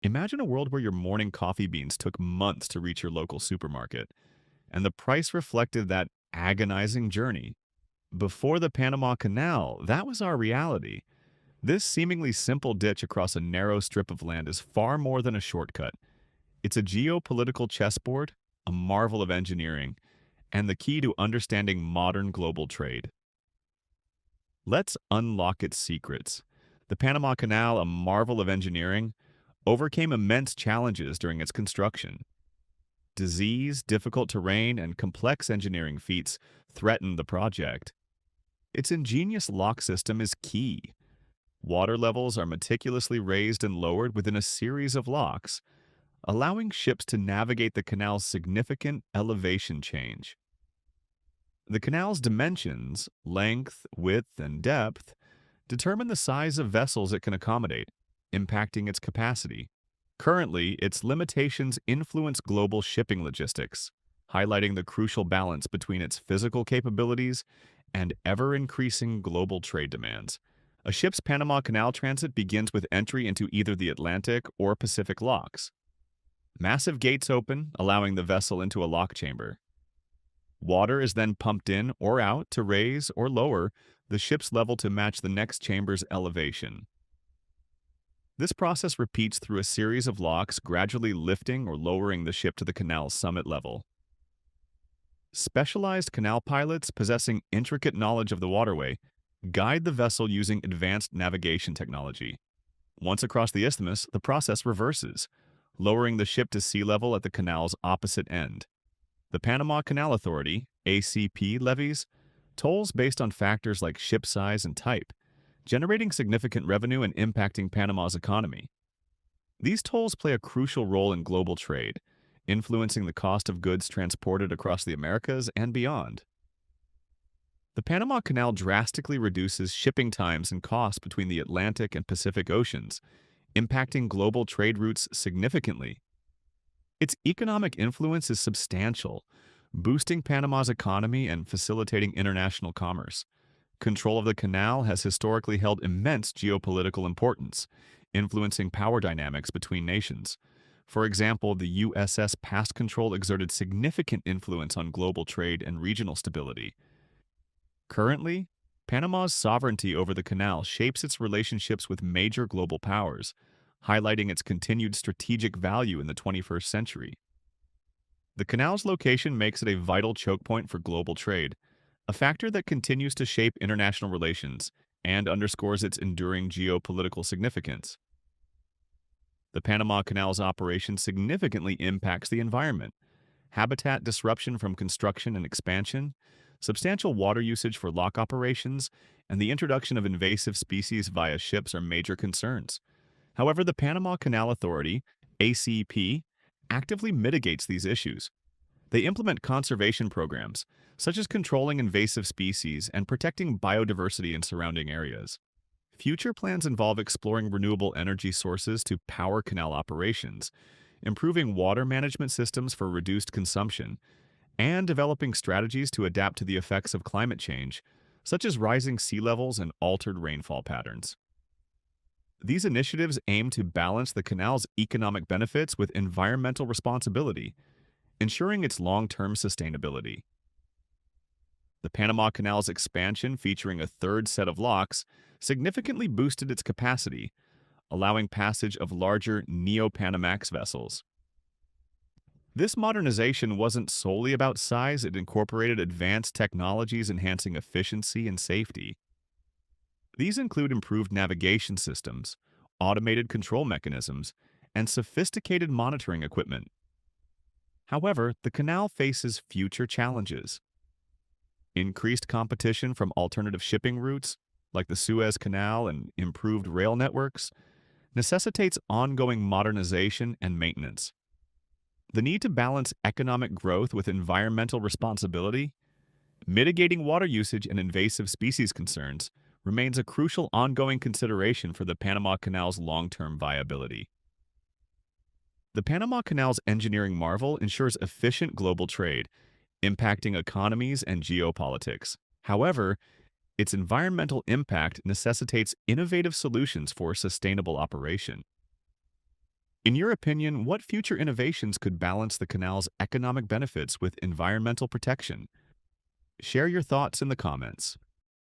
Imagine a world where your morning coffee beans took months to reach your local supermarket, and the price reflected that agonizing journey. Before the Panama Canal, that was our reality. This seemingly simple ditch across a narrow strip of land is far more than a shortcut. It's a geopolitical chessboard, a marvel of engineering, and the key to understanding modern global trade. Let's unlock its secrets. The Panama Canal, a marvel of engineering, overcame immense challenges during its construction. Disease, difficult terrain, and complex engineering feats threatened the project. Its ingenious lock system is key. Water levels are meticulously raised and lowered within a series of locks, allowing ships to navigate the canal's significant elevation change. The canal's dimensions, length, width, and depth, determine the size of vessels it can accommodate, impacting its capacity. Currently, its limitations influence global shipping logistics, highlighting the crucial balance between its physical capabilities and ever-increasing global trade demands. A ship's Panama Canal transit begins with entry into either the Atlantic or Pacific locks. Massive gates open, allowing the vessel into a lock chamber. Water is then pumped in or out to raise or lower the ship's level to match the next chamber's elevation. This process repeats through a series of locks, gradually lifting or lowering the ship to the canal's summit level. Specialized canal pilots possessing intricate knowledge of the waterway guide the vessel using advanced navigation technology. Once across the isthmus, the process reverses, lowering the ship to sea level at the canal's opposite end. The Panama Canal Authority, ACP, levies tolls based on factors like ship size and type, generating significant revenue and impacting Panama's economy. These tolls play a crucial role in global trade, influencing the cost of goods transported across the Americas and beyond. The Panama Canal drastically reduces shipping times and costs between the Atlantic and Pacific Oceans, impacting global trade routes significantly. Its economic influence is substantial, boosting Panama's economy and facilitating international commerce. Control of the canal has historically held immense geopolitical importance, influencing power dynamics between nations. For example, the USS Past Control exerted significant influence on global trade and regional stability. Currently, Panama's sovereignty over the canal shapes its relationships with major global powers, highlighting its continued strategic value in the 21st century. The canal's location makes it a vital choke point for global trade, a factor that continues to shape international relations and underscores its enduring geopolitical significance. The Panama Canal's operation significantly impacts the environment. Habitat disruption from construction and expansion, substantial water usage for lock operations, and the introduction of invasive species via ships are major concerns. However, the Panama Canal Authority, ACP, actively mitigates these issues. They implement conservation programs, such as controlling invasive species and protecting biodiversity in surrounding areas. Future plans involve exploring renewable energy sources to power canal operations, improving water management systems for reduced consumption, and developing strategies to adapt to the effects of climate change, such as rising sea levels and altered rainfall patterns. These initiatives aim to balance the canal's economic benefits with environmental responsibility, ensuring its long-term sustainability. The Panama Canal's expansion, featuring a third set of locks, significantly boosted its capacity, allowing passage of larger Neo-Panamax vessels. This modernization wasn't solely about size, it incorporated advanced technologies enhancing efficiency and safety. These include improved navigation systems, automated control mechanisms, and sophisticated monitoring equipment. However, the canal faces future challenges. Increased competition from alternative shipping routes, like the Suez Canal and improved rail networks, necessitates ongoing modernization and maintenance. The need to balance economic growth with environmental responsibility, mitigating water usage and invasive species concerns, remains a crucial ongoing consideration for the Panama Canal's long-term viability. The Panama Canal's engineering marvel ensures efficient global trade, impacting economies and geopolitics. However, its environmental impact necessitates innovative solutions for sustainable operation. In your opinion, what future innovations could balance the canal's economic benefits with environmental protection? Share your thoughts in the comments.